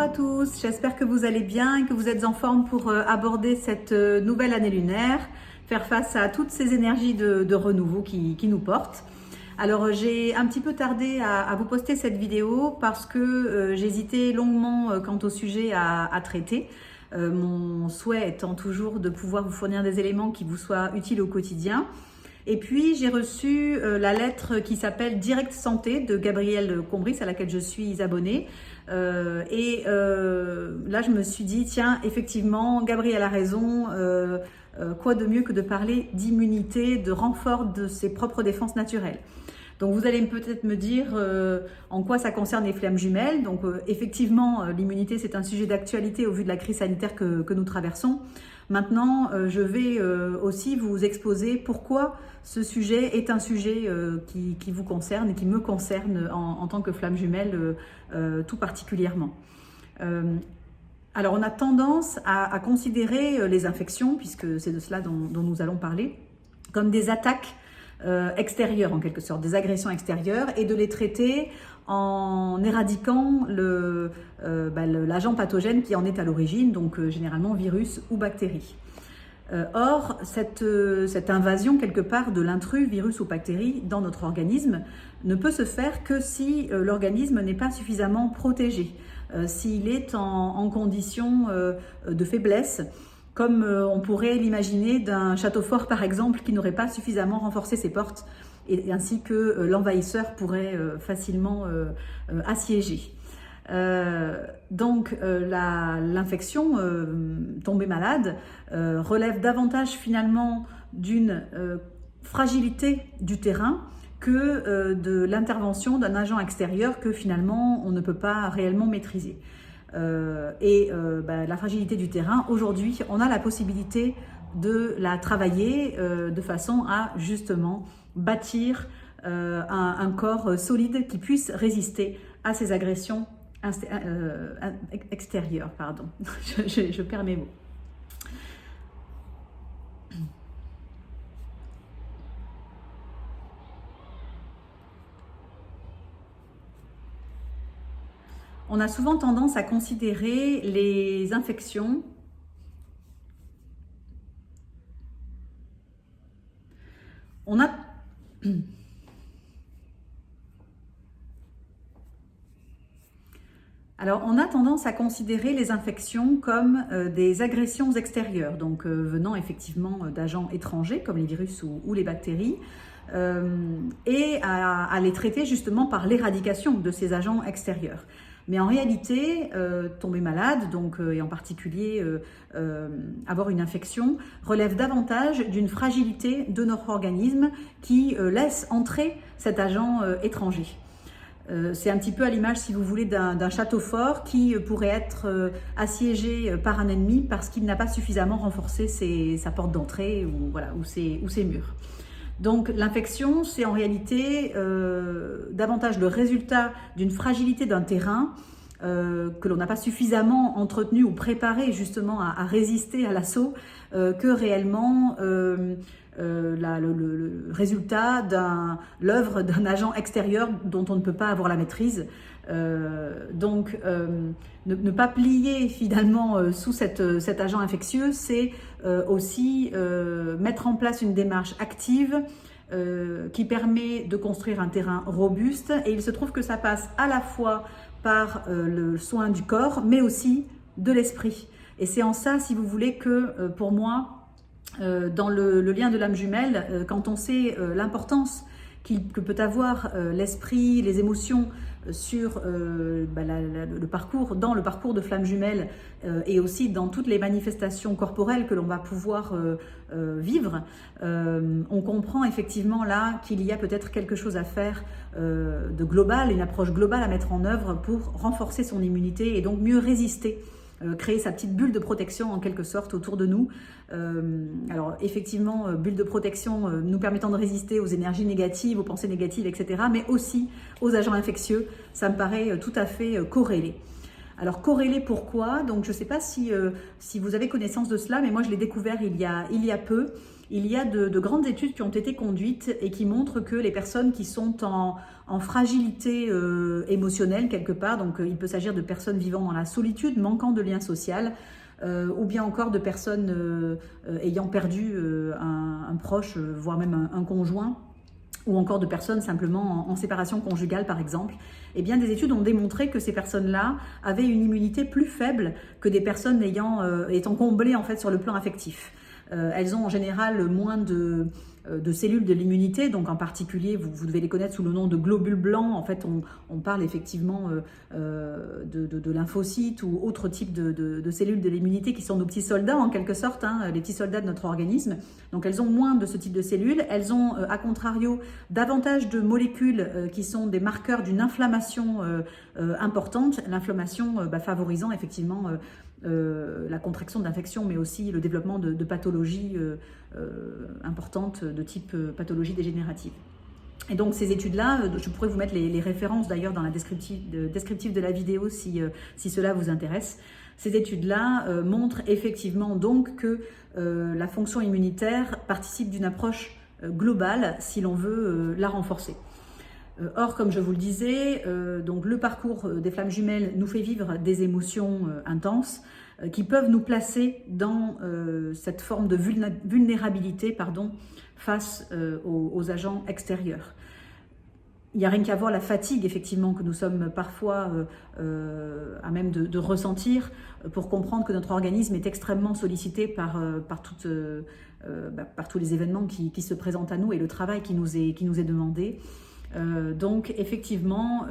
à tous, j'espère que vous allez bien et que vous êtes en forme pour aborder cette nouvelle année lunaire, faire face à toutes ces énergies de renouveau qui nous portent. Alors j'ai un petit peu tardé à vous poster cette vidéo parce que j'hésitais longuement quant au sujet à traiter. Mon souhait étant toujours de pouvoir vous fournir des éléments qui vous soient utiles au quotidien. Et puis j'ai reçu la lettre qui s'appelle Direct Santé de Gabrielle Combris, à laquelle je suis abonnée. Là je me suis dit, tiens, effectivement, Gabrielle a raison, quoi de mieux que de parler d'immunité, de renfort de ses propres défenses naturelles. Donc vous allez peut-être me dire en quoi ça concerne les flammes jumelles. Donc effectivement, l'immunité c'est un sujet d'actualité au vu de la crise sanitaire que nous traversons. Maintenant, je vais aussi vous exposer pourquoi ce sujet est un sujet qui vous concerne et qui me concerne en tant que flamme jumelle tout particulièrement. Alors on a tendance à considérer les infections, puisque c'est de cela dont nous allons parler, comme des attaques extérieures en quelque sorte, des agressions extérieures, et de les traiter en éradiquant l'agent pathogène qui en est à l'origine, donc généralement virus ou bactérie. Or, cette invasion quelque part de l'intrus, virus ou bactérie, dans notre organisme ne peut se faire que si l'organisme n'est pas suffisamment protégé, s'il est en condition de faiblesse, comme on pourrait l'imaginer d'un château fort par exemple qui n'aurait pas suffisamment renforcé ses portes, et ainsi que l'envahisseur pourrait facilement assiéger. Donc l'infection, tomber malade, relève davantage finalement d'une fragilité du terrain que de l'intervention d'un agent extérieur que finalement on ne peut pas réellement maîtriser. La fragilité du terrain, aujourd'hui, on a la possibilité de la travailler de façon à justement bâtir un corps solide qui puisse résister à ces agressions extérieures. Pardon, je perds mes mots. On a souvent tendance à considérer les infections on a tendance à considérer les infections comme des agressions extérieures, donc venant effectivement d'agents étrangers comme les virus ou les bactéries, et à les traiter justement par l'éradication de ces agents extérieurs. Mais en réalité, tomber malade, donc, et en particulier avoir une infection, relève davantage d'une fragilité de notre organisme qui laisse entrer cet agent étranger. C'est un petit peu à l'image, si vous voulez, d'un château fort qui pourrait être assiégé par un ennemi parce qu'il n'a pas suffisamment renforcé sa porte d'entrée ou ses murs. Donc l'infection, c'est en réalité davantage le résultat d'une fragilité d'un terrain que l'on n'a pas suffisamment entretenu ou préparé justement à résister à l'assaut, que réellement le résultat l'œuvre d'un agent extérieur dont on ne peut pas avoir la maîtrise. Ne pas plier finalement sous cet agent infectieux, c'est aussi mettre en place une démarche active qui permet de construire un terrain robuste, et il se trouve que ça passe à la fois par le soin du corps mais aussi de l'esprit. Et c'est en ça, si vous voulez, que pour moi, dans le lien de l'âme jumelle, quand on sait l'importance que peut avoir l'esprit, les émotions sur le parcours de flamme jumelle, et aussi dans toutes les manifestations corporelles que l'on va pouvoir vivre, on comprend effectivement là qu'il y a peut-être quelque chose à faire de global, une approche globale à mettre en œuvre pour renforcer son immunité et donc mieux résister, créer sa petite bulle de protection en quelque sorte autour de nous. Alors effectivement, bulle de protection nous permettant de résister aux énergies négatives, aux pensées négatives, etc., mais aussi aux agents infectieux. Ça me paraît tout à fait corrélé. Alors corrélé pourquoi? Donc je ne sais pas si vous avez connaissance de cela, mais moi je l'ai découvert il y a peu. il y a de grandes études qui ont été conduites et qui montrent que les personnes qui sont en fragilité émotionnelle quelque part, donc il peut s'agir de personnes vivant dans la solitude, manquant de lien social, ou bien encore de personnes ayant perdu un proche, voire même un conjoint, ou encore de personnes simplement en séparation conjugale par exemple, eh bien des études ont démontré que ces personnes-là avaient une immunité plus faible que des personnes étant comblées en fait sur le plan affectif. Elles ont en général moins de cellules de l'immunité, donc en particulier, vous devez les connaître sous le nom de globules blancs. En fait, on parle effectivement de lymphocytes ou autres types de cellules de l'immunité qui sont nos petits soldats en quelque sorte, hein, les petits soldats de notre organisme. Donc elles ont moins de ce type de cellules. Elles ont, à contrario, davantage de molécules qui sont des marqueurs d'une inflammation importante, l'inflammation favorisant effectivement la contraction d'infections, mais aussi le développement de pathologies importantes de type pathologie dégénérative. Et donc ces études-là, je pourrais vous mettre les références d'ailleurs dans la descriptive de la vidéo si cela vous intéresse. Ces études-là montrent effectivement donc que la fonction immunitaire participe d'une approche globale si l'on veut la renforcer. Or, comme je vous le disais, donc le parcours des flammes jumelles nous fait vivre des émotions intenses qui peuvent nous placer dans cette forme de vulnérabilité face aux agents extérieurs. Il n'y a rien qu'à voir la fatigue, effectivement, que nous sommes parfois à même de ressentir pour comprendre que notre organisme est extrêmement sollicité par tous les événements qui se présentent à nous et le travail qui nous est demandé. Donc effectivement,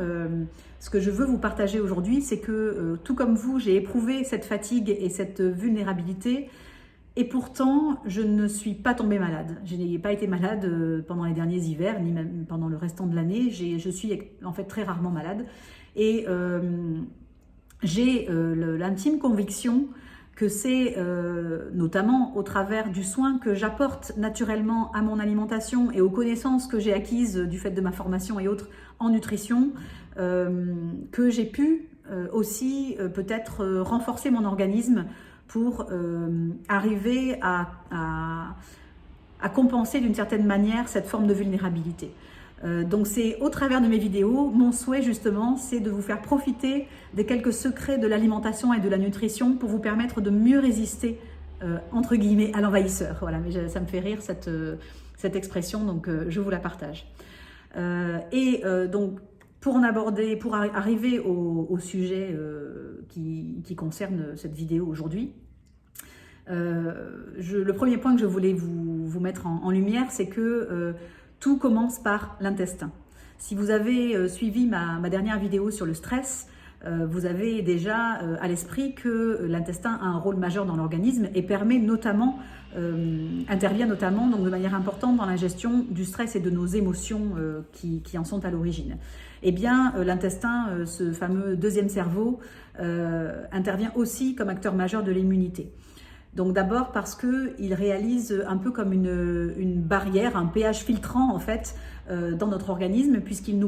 ce que je veux vous partager aujourd'hui, c'est que tout comme vous, j'ai éprouvé cette fatigue et cette vulnérabilité, et pourtant je ne suis pas tombée malade. Je n'ai pas été malade pendant les derniers hivers, ni même pendant le restant de l'année. Je suis en fait très rarement malade, et j'ai l'intime conviction que c'est notamment au travers du soin que j'apporte naturellement à mon alimentation et aux connaissances que j'ai acquises du fait de ma formation et autres en nutrition, que j'ai pu aussi peut-être renforcer mon organisme pour arriver à compenser d'une certaine manière cette forme de vulnérabilité. Donc c'est au travers de mes vidéos, mon souhait justement, c'est de vous faire profiter des quelques secrets de l'alimentation et de la nutrition pour vous permettre de mieux résister, entre guillemets, à l'envahisseur. Voilà, mais ça me fait rire cette expression, donc je vous la partage. Donc pour arriver au sujet qui concerne cette vidéo aujourd'hui, le premier point que je voulais vous mettre en lumière, c'est que tout commence par l'intestin. Si vous avez suivi ma dernière vidéo sur le stress, vous avez déjà à l'esprit que l'intestin a un rôle majeur dans l'organisme et intervient notamment donc de manière importante dans la gestion du stress et de nos émotions qui en sont à l'origine. Eh bien, l'intestin, ce fameux deuxième cerveau, intervient aussi comme acteur majeur de l'immunité. Donc d'abord parce qu'il réalise un peu comme une barrière, un péage filtrant en fait dans notre organisme, puisqu'il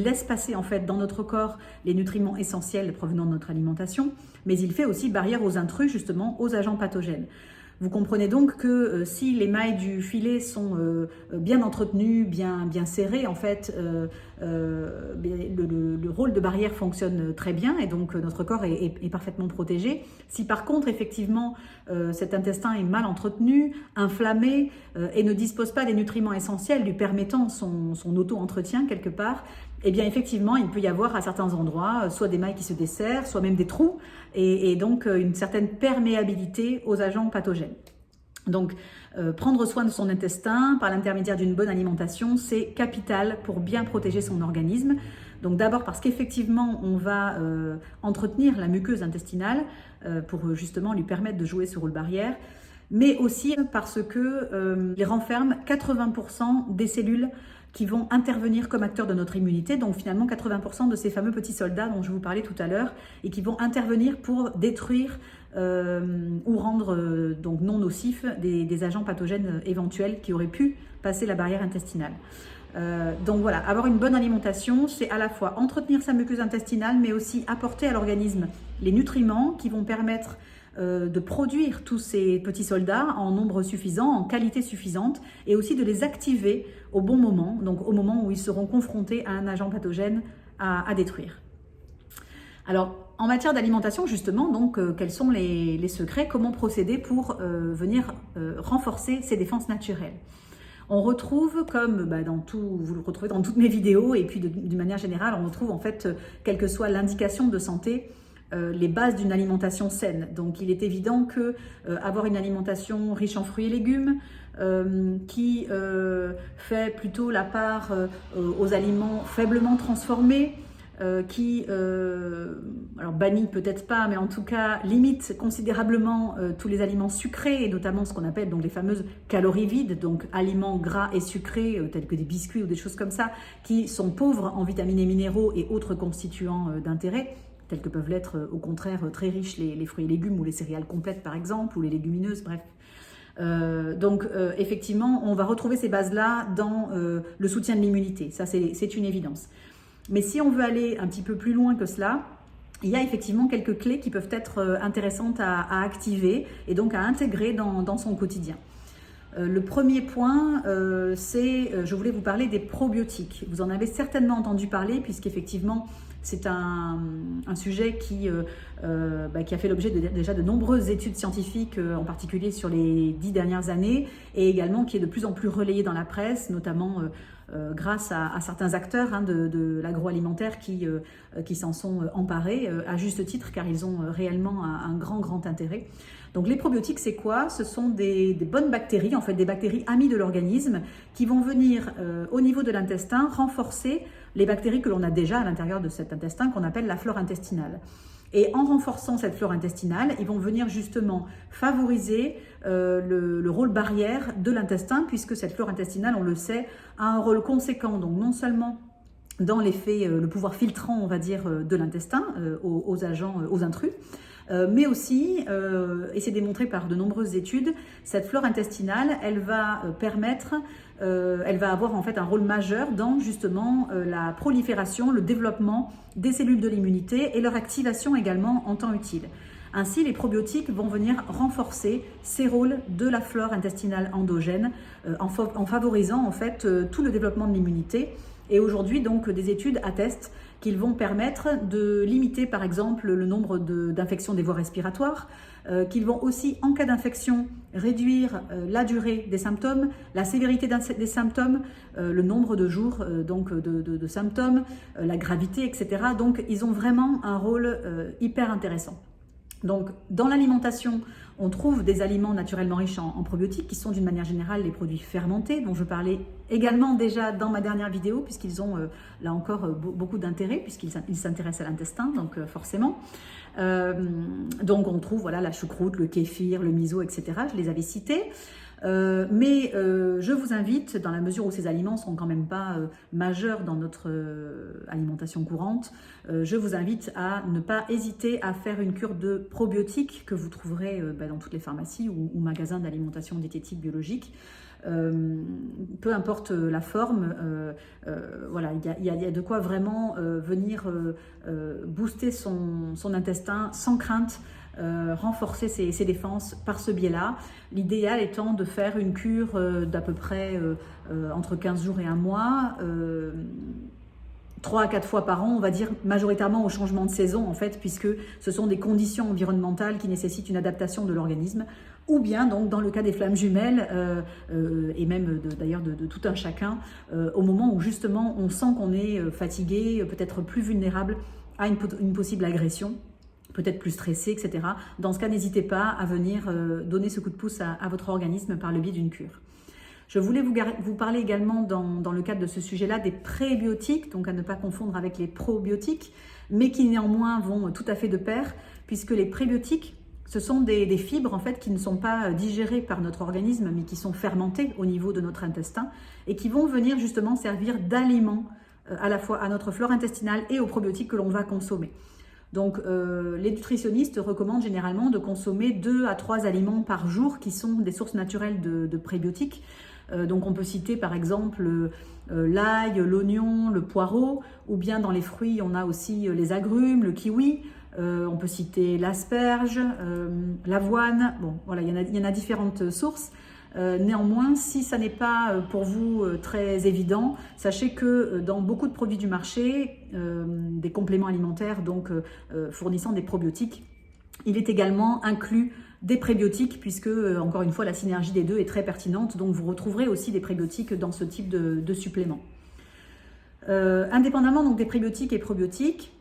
laisse passer en fait dans notre corps les nutriments essentiels provenant de notre alimentation, mais il fait aussi barrière aux intrus, justement aux agents pathogènes. Vous comprenez donc que si les mailles du filet sont bien entretenues, bien serrées, en fait, le rôle de barrière fonctionne très bien et donc notre corps est parfaitement protégé. Si par contre, effectivement, cet intestin est mal entretenu, inflammé et ne dispose pas des nutriments essentiels lui permettant son auto-entretien quelque part, eh bien effectivement, il peut y avoir à certains endroits soit des mailles qui se desserrent, soit même des trous et donc une certaine perméabilité aux agents pathogènes. Donc prendre soin de son intestin par l'intermédiaire d'une bonne alimentation, c'est capital pour bien protéger son organisme. Donc d'abord parce qu'effectivement, on va entretenir la muqueuse intestinale pour justement lui permettre de jouer ce rôle barrière, mais aussi parce que il renferme 80% des cellules qui vont intervenir comme acteurs de notre immunité, donc finalement 80% de ces fameux petits soldats dont je vous parlais tout à l'heure et qui vont intervenir pour détruire ou rendre donc non nocifs des agents pathogènes éventuels qui auraient pu passer la barrière intestinale. Donc voilà, avoir une bonne alimentation, c'est à la fois entretenir sa muqueuse intestinale, mais aussi apporter à l'organisme les nutriments qui vont permettre de produire tous ces petits soldats en nombre suffisant, en qualité suffisante, et aussi de les activer au bon moment, donc au moment où ils seront confrontés à un agent pathogène à détruire. Alors, en matière d'alimentation, justement, donc, quels sont les secrets? Comment procéder pour venir renforcer ces défenses naturelles? On retrouve, comme vous le retrouvez dans toutes mes vidéos, et puis d'une manière générale, on retrouve en fait, quelle que soit l'indication de santé, les bases d'une alimentation saine. Donc il est évident que avoir une alimentation riche en fruits et légumes, qui fait plutôt la part aux aliments faiblement transformés, alors bannit peut-être pas, mais en tout cas limite considérablement tous les aliments sucrés, et notamment ce qu'on appelle donc les fameuses calories vides, donc aliments gras et sucrés tels que des biscuits ou des choses comme ça, qui sont pauvres en vitamines et minéraux et autres constituants d'intérêt, tels que peuvent l'être au contraire très riches les fruits et légumes ou les céréales complètes par exemple, ou les légumineuses, bref. Effectivement, on va retrouver ces bases-là dans le soutien de l'immunité, ça c'est une évidence. Mais si on veut aller un petit peu plus loin que cela, il y a effectivement quelques clés qui peuvent être intéressantes à activer et donc à intégrer dans son quotidien. Le premier point, je voulais vous parler des probiotiques. Vous en avez certainement entendu parler puisqu'effectivement, c'est un sujet qui a fait l'objet déjà de nombreuses études scientifiques, en particulier sur les 10 dernières années, et également qui est de plus en plus relayé dans la presse, notamment grâce à certains acteurs de l'agroalimentaire qui s'en sont emparés, à juste titre, car ils ont réellement un grand intérêt. Donc les probiotiques, c'est quoi? Ce sont des bonnes bactéries, en fait des bactéries amies de l'organisme, qui vont venir au niveau de l'intestin renforcer les bactéries que l'on a déjà à l'intérieur de cet intestin, qu'on appelle la flore intestinale. Et en renforçant cette flore intestinale, ils vont venir justement favoriser le rôle barrière de l'intestin, puisque cette flore intestinale, on le sait, a un rôle conséquent, donc non seulement dans l'effet, le pouvoir filtrant, on va dire, de l'intestin aux agents, aux intrus, mais aussi, et c'est démontré par de nombreuses études, cette flore intestinale, elle va avoir en fait un rôle majeur dans justement la prolifération, le développement des cellules de l'immunité et leur activation également en temps utile. Ainsi, les probiotiques vont venir renforcer ces rôles de la flore intestinale endogène en favorisant en fait tout le développement de l'immunité. Et aujourd'hui, donc, des études attestent qu'ils vont permettre de limiter, par exemple, le nombre d'infections des voies respiratoires, qu'ils vont aussi, en cas d'infection, réduire la durée des symptômes, la sévérité des symptômes, le nombre de jours de symptômes, la gravité, etc. Donc, ils ont vraiment un rôle hyper intéressant. Donc, dans l'alimentation, on trouve des aliments naturellement riches en probiotiques qui sont d'une manière générale les produits fermentés, dont je parlais également déjà dans ma dernière vidéo, puisqu'ils ont là encore beaucoup d'intérêt, puisqu'ils s'intéressent à l'intestin, donc forcément. Donc on trouve voilà, la choucroute, le kéfir, le miso, etc. Je les avais cités. Mais je vous invite, dans la mesure où ces aliments ne sont quand même pas majeurs dans notre alimentation courante, je vous invite à ne pas hésiter à faire une cure de probiotiques que vous trouverez dans toutes les pharmacies ou magasins d'alimentation diététique biologique. Peu importe la forme, voilà, il y a de quoi vraiment venir booster son intestin sans crainte, renforcer ses défenses par ce biais-là. L'idéal étant de faire une cure d'à peu près entre 15 jours et un mois, 3 à 4 fois par an, on va dire majoritairement au changement de saison en fait, puisque ce sont des conditions environnementales qui nécessitent une adaptation de l'organisme, ou bien donc dans le cas des flammes jumelles, et même d'ailleurs de tout un chacun, au moment où justement on sent qu'on est fatigué, peut-être plus vulnérable à une possible agression, peut-être plus stressé, etc. Dans ce cas, n'hésitez pas à venir donner ce coup de pouce à votre organisme par le biais d'une cure. Je voulais vous parler également dans le cadre de ce sujet-là des prébiotiques, donc à ne pas confondre avec les probiotiques, mais qui néanmoins vont tout à fait de pair, puisque les prébiotiques, ce sont des fibres en fait qui ne sont pas digérées par notre organisme, mais qui sont fermentées au niveau de notre intestin et qui vont venir justement servir d'aliment à la fois à notre flore intestinale et aux probiotiques que l'on va consommer. Donc les nutritionnistes recommandent généralement de consommer 2 à 3 aliments par jour qui sont des sources naturelles de prébiotiques. Donc on peut citer par exemple l'ail, l'oignon, le poireau, ou bien dans les fruits on a aussi les agrumes, le kiwi, On peut citer l'asperge, l'avoine. Bon, voilà, il y en a différentes sources. Néanmoins, si ça n'est pas pour vous très évident, sachez que dans beaucoup de produits du marché, des compléments alimentaires donc fournissant des probiotiques, il est également inclus des prébiotiques puisque, encore une fois, la synergie des deux est très pertinente. Donc, vous retrouverez aussi des prébiotiques dans ce type de supplément. Indépendamment donc, des prébiotiques et probiotiques,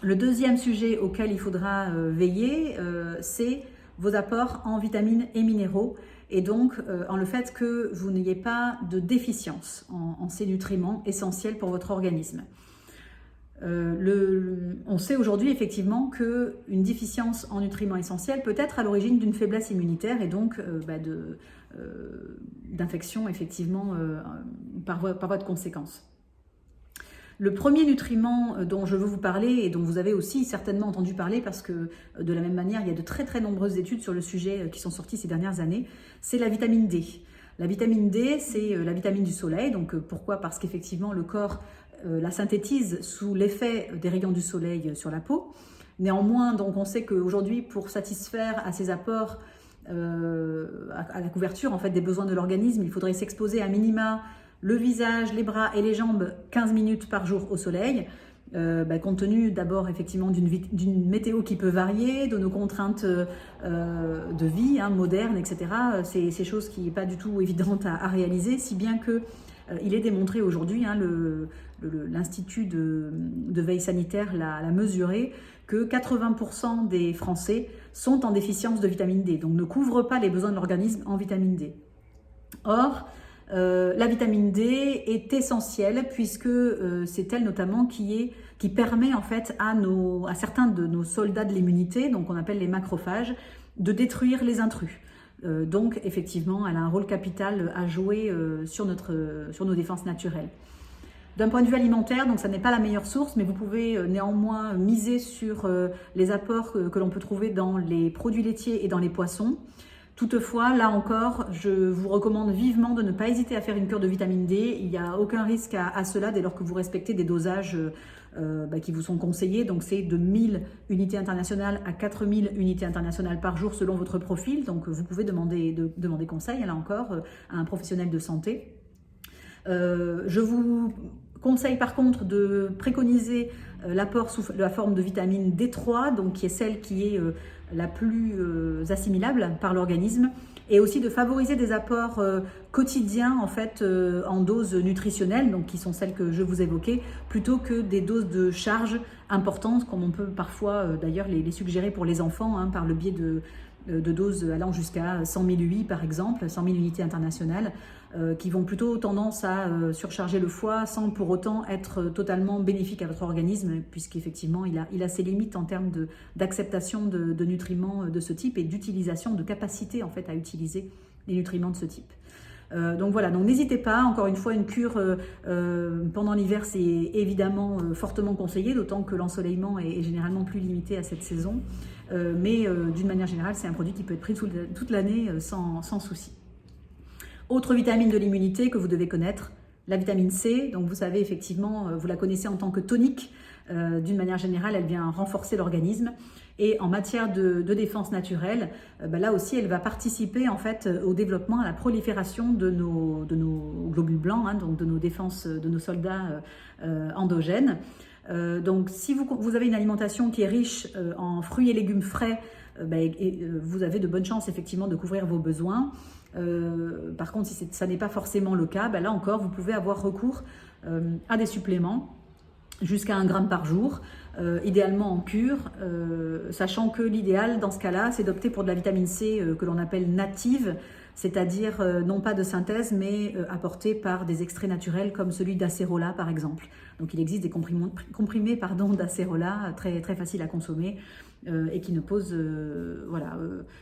le deuxième sujet auquel il faudra veiller, c'est vos apports en vitamines et minéraux et donc en le fait que vous n'ayez pas de déficience en ces nutriments essentiels pour votre organisme. On sait aujourd'hui effectivement qu'une déficience en nutriments essentiels peut être à l'origine d'une faiblesse immunitaire et donc d'infection effectivement par voie de conséquence. Le premier nutriment dont je veux vous parler et dont vous avez aussi certainement entendu parler parce que de la même manière, il y a de très très nombreuses études sur le sujet qui sont sorties ces dernières années, c'est la vitamine D. La vitamine D, c'est la vitamine du soleil. Donc pourquoi? Parce qu'effectivement, le corps la synthétise sous l'effet des rayons du soleil sur la peau. Néanmoins, donc on sait qu'aujourd'hui, pour satisfaire à ces apports, à la couverture en fait, des besoins de l'organisme, il faudrait s'exposer à minima le visage, les bras et les jambes 15 minutes par jour au soleil, compte tenu d'abord effectivement d'une météo qui peut varier, de nos contraintes de vie modernes, etc. C'est chose qui n'est pas du tout évidente à réaliser, si bien que il est démontré aujourd'hui, l'Institut de veille sanitaire l'a mesuré, que 80% des Français sont en déficience de vitamine D, donc ne couvrent pas les besoins de l'organisme en vitamine D. Or, la vitamine D est essentielle puisque c'est elle notamment qui permet en fait à certains de nos soldats de l'immunité, donc on appelle les macrophages, de détruire les intrus. Donc effectivement, elle a un rôle capital à jouer sur nos défenses naturelles. D'un point de vue alimentaire, donc ça n'est pas la meilleure source, mais vous pouvez néanmoins miser sur les apports que l'on peut trouver dans les produits laitiers et dans les poissons. Toutefois, là encore, je vous recommande vivement de ne pas hésiter à faire une cure de vitamine D. Il n'y a aucun risque à cela dès lors que vous respectez des dosages qui vous sont conseillés. Donc c'est de 1000 unités internationales à 4000 unités internationales par jour selon votre profil. Donc vous pouvez demander conseil, là encore, à un professionnel de santé. Je vous conseille par contre de préconiser l'apport sous la forme de vitamine D3, donc qui est celle qui est la plus assimilable par l'organisme, et aussi de favoriser des apports quotidiens en fait en doses nutritionnelles, donc qui sont celles que je vous évoquais, plutôt que des doses de charge importantes, comme on peut parfois d'ailleurs les suggérer pour les enfants, par le biais de doses allant jusqu'à 100 000 UI par exemple, 100 000 unités internationales, qui vont plutôt tendance à surcharger le foie sans pour autant être totalement bénéfique à votre organisme, puisqu'effectivement il a ses limites en termes d'acceptation de nutriments de ce type et d'utilisation, de capacité en fait à utiliser les nutriments de ce type. Donc voilà, donc n'hésitez pas, encore une fois, une cure pendant l'hiver c'est évidemment fortement conseillé, d'autant que l'ensoleillement est généralement plus limité à cette saison, mais d'une manière générale c'est un produit qui peut être pris toute l'année sans souci. Autre vitamine de l'immunité que vous devez connaître, la vitamine C. Donc vous savez effectivement, vous la connaissez en tant que tonique. D'une manière générale, elle vient renforcer l'organisme. Et en matière de défense naturelle, là aussi, elle va participer en fait au développement, à la prolifération de nos globules blancs, donc de nos défenses, de nos soldats endogènes. Donc si vous avez une alimentation qui est riche en fruits et légumes frais, vous avez de bonnes chances effectivement de couvrir vos besoins. Par contre, si ça n'est pas forcément le cas, là encore, vous pouvez avoir recours à des suppléments jusqu'à 1 gramme par jour, idéalement en cure, sachant que l'idéal dans ce cas-là, c'est d'opter pour de la vitamine C que l'on appelle native, c'est-à-dire non pas de synthèse, mais apportée par des extraits naturels comme celui d'acérola par exemple. Donc il existe des comprimés d'acérola très, très faciles à consommer et qui ne posent,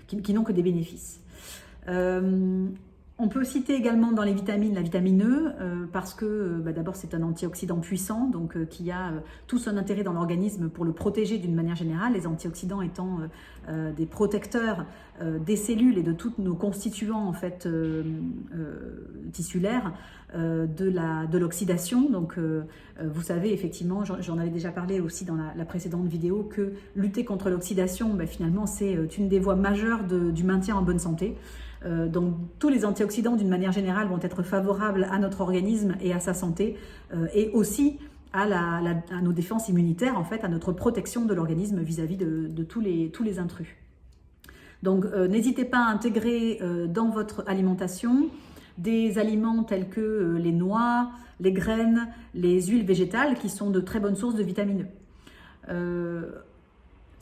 qui n'ont que des bénéfices. On peut citer également dans les vitamines la vitamine E, parce que d'abord c'est un antioxydant puissant, donc qui a tout son intérêt dans l'organisme pour le protéger d'une manière générale, les antioxydants étant des protecteurs des cellules et de tous nos constituants en fait, tissulaires de l'oxydation. Donc vous savez effectivement, j'en avais déjà parlé aussi dans la précédente vidéo, que lutter contre l'oxydation, finalement c'est une des voies majeures du maintien en bonne santé. Donc tous les antioxydants d'une manière générale vont être favorables à notre organisme et à sa santé et aussi à nos défenses immunitaires, en fait, à notre protection de l'organisme vis-à-vis de tous les intrus. Donc n'hésitez pas à intégrer dans votre alimentation des aliments tels que les noix, les graines, les huiles végétales qui sont de très bonnes sources de vitamine E.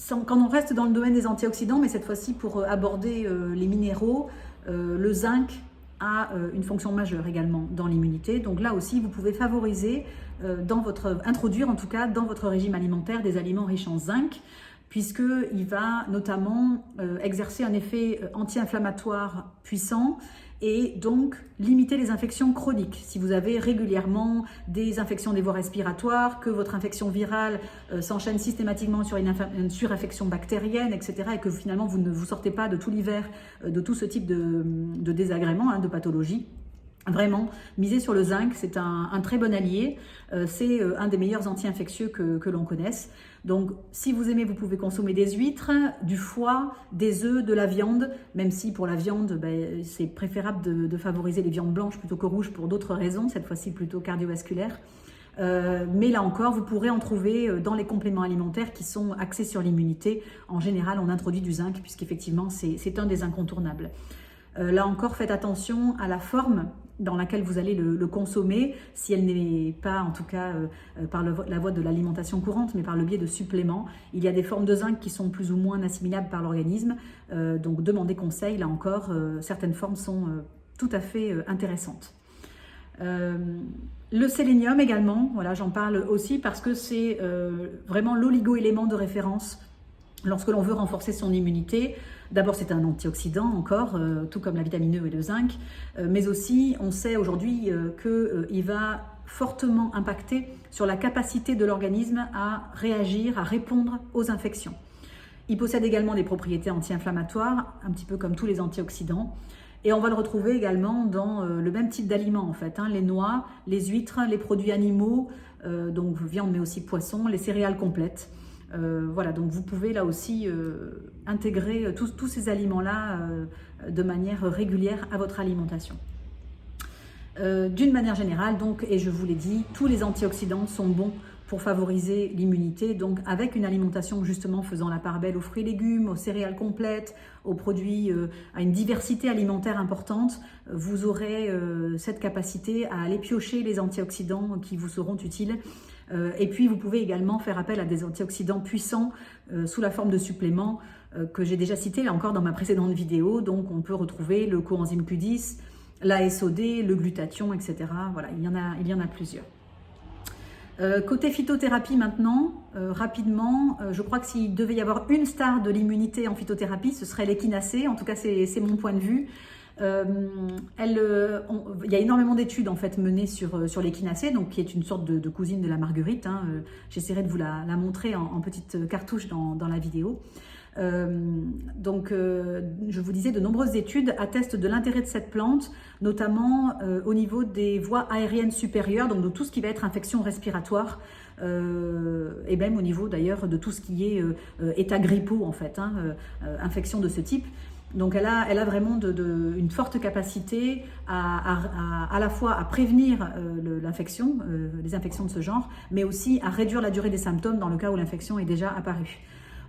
Quand on reste dans le domaine des antioxydants, mais cette fois-ci pour aborder les minéraux, le zinc a une fonction majeure également dans l'immunité. Donc là aussi, vous pouvez favoriser, introduire en tout cas dans votre régime alimentaire des aliments riches en zinc, puisqu'il va notamment exercer un effet anti-inflammatoire puissant et donc limiter les infections chroniques. Si vous avez régulièrement des infections des voies respiratoires, que votre infection virale s'enchaîne systématiquement sur une surinfection bactérienne, etc., et que finalement vous ne vous sortez pas de tout l'hiver de tout ce type de désagréments, de pathologies, vraiment, miser sur le zinc, c'est un très bon allié, c'est un des meilleurs anti-infectieux que l'on connaisse. Donc si vous aimez, vous pouvez consommer des huîtres, du foie, des œufs, de la viande, même si pour la viande, c'est préférable de favoriser les viandes blanches plutôt que rouges pour d'autres raisons, cette fois-ci plutôt cardiovasculaires. Mais là encore, vous pourrez en trouver dans les compléments alimentaires qui sont axés sur l'immunité. En général, on introduit du zinc puisqu'effectivement, c'est un des incontournables. Là encore, faites attention à la forme dans laquelle vous allez le consommer, si elle n'est pas en tout cas par la voie de l'alimentation courante, mais par le biais de suppléments. Il y a des formes de zinc qui sont plus ou moins assimilables par l'organisme, donc demandez conseil, là encore, certaines formes sont tout à fait intéressantes. Le sélénium également, voilà, j'en parle aussi parce que c'est vraiment l'oligo-élément de référence lorsque l'on veut renforcer son immunité. D'abord, c'est un antioxydant encore, tout comme la vitamine E et le zinc, mais aussi on sait aujourd'hui qu'il va fortement impacter sur la capacité de l'organisme à réagir, à répondre aux infections. Il possède également des propriétés anti-inflammatoires, un petit peu comme tous les antioxydants. Et on va le retrouver également dans le même type d'aliments en fait, les noix, les huîtres, les produits animaux, donc viande mais aussi poisson, les céréales complètes. Voilà, donc vous pouvez là aussi intégrer tous ces aliments-là de manière régulière à votre alimentation. D'une manière générale, donc, et je vous l'ai dit, tous les antioxydants sont bons pour favoriser l'immunité, donc avec une alimentation justement faisant la part belle aux fruits et légumes, aux céréales complètes, aux produits, à une diversité alimentaire importante, vous aurez cette capacité à aller piocher les antioxydants qui vous seront utiles. Et puis vous pouvez également faire appel à des antioxydants puissants sous la forme de suppléments que j'ai déjà cités là encore dans ma précédente vidéo. Donc on peut retrouver le coenzyme Q10, la SOD, le glutathion, etc. Voilà, il y en a plusieurs. Côté phytothérapie maintenant, rapidement, je crois que s'il devait y avoir une star de l'immunité en phytothérapie, ce serait l'échinacée. En tout cas, c'est mon point de vue. Il y a énormément d'études en fait menées sur l'échinacée, donc qui est une sorte de cousine de la marguerite. J'essaierai de vous la montrer en petite cartouche dans la vidéo. Je vous disais, de nombreuses études attestent de l'intérêt de cette plante, notamment au niveau des voies aériennes supérieures, donc de tout ce qui va être infection respiratoire, et même au niveau d'ailleurs de tout ce qui est état grippaux en fait, infection de ce type. Donc elle a vraiment une forte capacité à la fois à prévenir l'infection, les infections de ce genre, mais aussi à réduire la durée des symptômes dans le cas où l'infection est déjà apparue.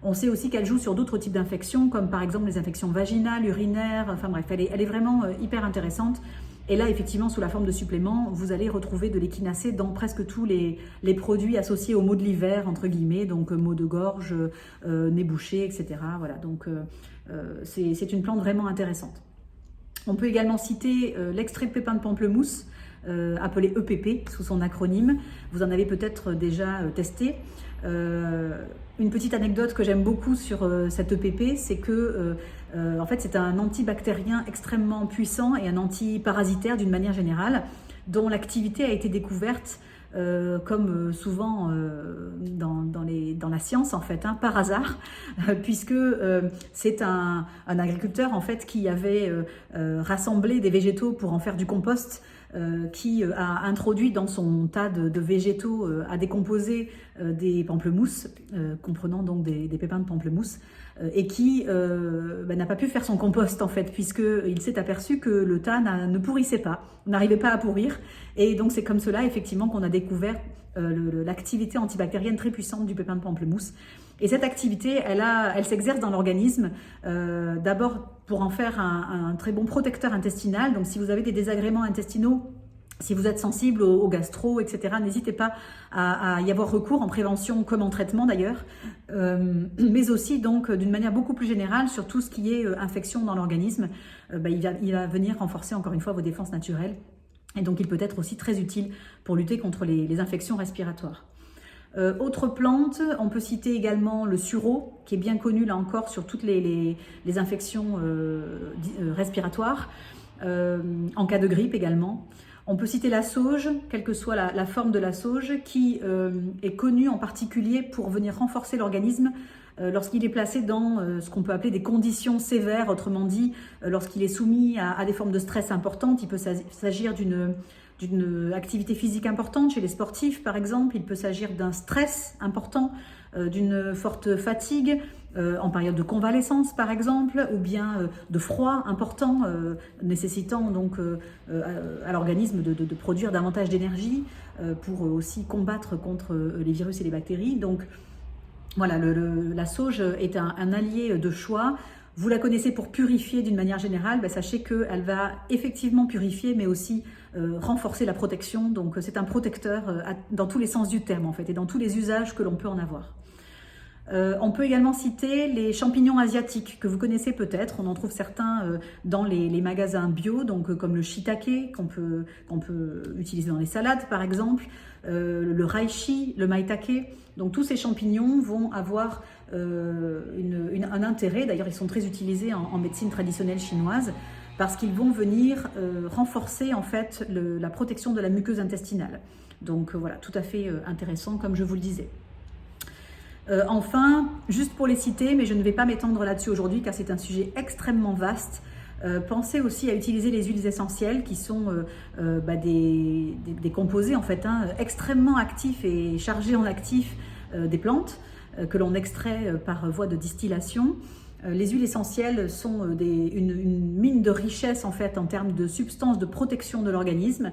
On sait aussi qu'elle joue sur d'autres types d'infections, comme par exemple les infections vaginales, urinaires, enfin bref, elle est vraiment hyper intéressante. Et là, effectivement, sous la forme de suppléments, vous allez retrouver de l'échinacée dans presque tous les produits associés aux maux de l'hiver, entre guillemets, donc maux de gorge, nez bouché, etc. Voilà, donc c'est une plante vraiment intéressante. On peut également citer l'extrait de pépins de pamplemousse, appelé EPP sous son acronyme. Vous en avez peut-être déjà testé. Une petite anecdote que j'aime beaucoup sur cet EPP, c'est que en fait, c'est un antibactérien extrêmement puissant et un antiparasitaire d'une manière générale, dont l'activité a été découverte comme souvent dans la science en fait, hein, par hasard, puisque c'est un agriculteur en fait qui avait rassemblé des végétaux pour en faire du compost, qui a introduit dans son tas de végétaux à décomposer des pamplemousses, comprenant donc des pépins de pamplemousse, et qui n'a pas pu faire son compost en fait, puisqu'il s'est aperçu que le tas ne pourrissait pas, n'arrivait pas à pourrir, et donc c'est comme cela effectivement qu'on a découvert l'activité antibactérienne très puissante du pépin de pamplemousse. Et cette activité, elle s'exerce dans l'organisme, d'abord pour en faire un très bon protecteur intestinal. Donc si vous avez des désagréments intestinaux, si vous êtes sensible au gastro, etc., n'hésitez pas à y avoir recours en prévention comme en traitement d'ailleurs, mais aussi donc d'une manière beaucoup plus générale sur tout ce qui est infection dans l'organisme. Il va venir renforcer encore une fois vos défenses naturelles, et donc il peut être aussi très utile pour lutter contre les infections respiratoires. Autre plante, on peut citer également le sureau, qui est bien connu là encore sur toutes les infections respiratoires, en cas de grippe également. On peut citer la sauge, quelle que soit la forme de la sauge, qui est connue en particulier pour venir renforcer l'organisme lorsqu'il est placé dans ce qu'on peut appeler des conditions sévères, autrement dit, lorsqu'il est soumis à des formes de stress importantes. Il peut s'agir d'une activité physique importante chez les sportifs par exemple, il peut s'agir d'un stress important, d'une forte fatigue en période de convalescence par exemple, ou bien de froid important nécessitant donc à l'organisme de produire davantage d'énergie pour aussi combattre contre les virus et les bactéries. Donc voilà, la sauge est un allié de choix. Vous la connaissez pour purifier d'une manière générale, sachez qu'elle va effectivement purifier, mais aussi renforcer la protection. Donc c'est un protecteur dans tous les sens du terme en fait, et dans tous les usages que l'on peut en avoir. On peut également citer les champignons asiatiques que vous connaissez peut-être. On en trouve certains dans les magasins bio, donc comme le shiitake qu'on peut utiliser dans les salades par exemple, le reishi, le maitake. Donc tous ces champignons vont avoir un intérêt. D'ailleurs, ils sont très utilisés en médecine traditionnelle chinoise parce qu'ils vont venir renforcer en fait la protection de la muqueuse intestinale. Donc voilà, tout à fait intéressant comme je vous le disais. Enfin, juste pour les citer, mais je ne vais pas m'étendre là-dessus aujourd'hui car c'est un sujet extrêmement vaste. Pensez aussi à utiliser les huiles essentielles qui sont des composés en fait, extrêmement actifs et chargés en actifs des plantes que l'on extrait par voie de distillation. Les huiles essentielles sont une mine de richesse en fait en termes de substances de protection de l'organisme.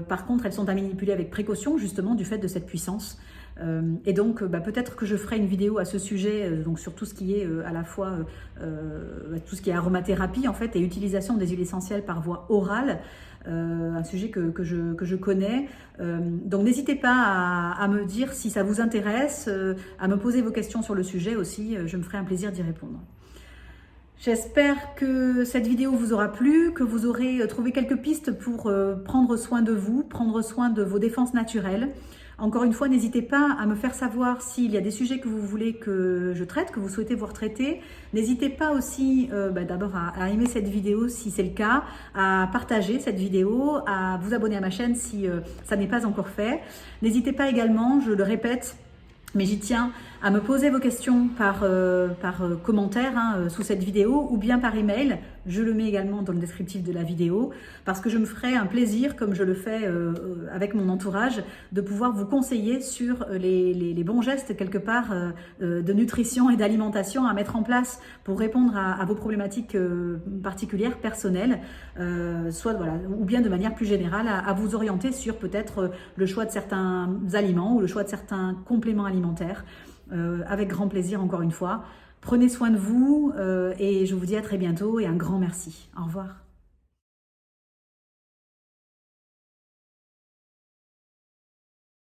Par contre, elles sont à manipuler avec précaution justement du fait de cette puissance. Et donc peut-être que je ferai une vidéo à ce sujet, donc sur tout ce qui est à la fois tout ce qui est aromathérapie en fait et utilisation des huiles essentielles par voie orale, un sujet que je connais. Donc n'hésitez pas à me dire si ça vous intéresse, à me poser vos questions sur le sujet aussi, je me ferai un plaisir d'y répondre. J'espère que cette vidéo vous aura plu, que vous aurez trouvé quelques pistes pour prendre soin de vous, prendre soin de vos défenses naturelles. Encore une fois, n'hésitez pas à me faire savoir s'il y a des sujets que vous voulez que je traite, que vous souhaitez voir traités. N'hésitez pas aussi d'abord à aimer cette vidéo si c'est le cas, à partager cette vidéo, à vous abonner à ma chaîne si ça n'est pas encore fait. N'hésitez pas également, je le répète, mais j'y tiens, à me poser vos questions par commentaire sous cette vidéo ou bien par email. Je le mets également dans le descriptif de la vidéo parce que je me ferai un plaisir, comme je le fais avec mon entourage, de pouvoir vous conseiller sur les bons gestes quelque part de nutrition et d'alimentation à mettre en place pour répondre à vos problématiques particulières, personnelles, ou bien de manière plus générale à vous orienter sur peut-être le choix de certains aliments ou le choix de certains compléments alimentaires. Avec grand plaisir encore une fois. Prenez soin de vous et je vous dis à très bientôt et un grand merci. Au revoir.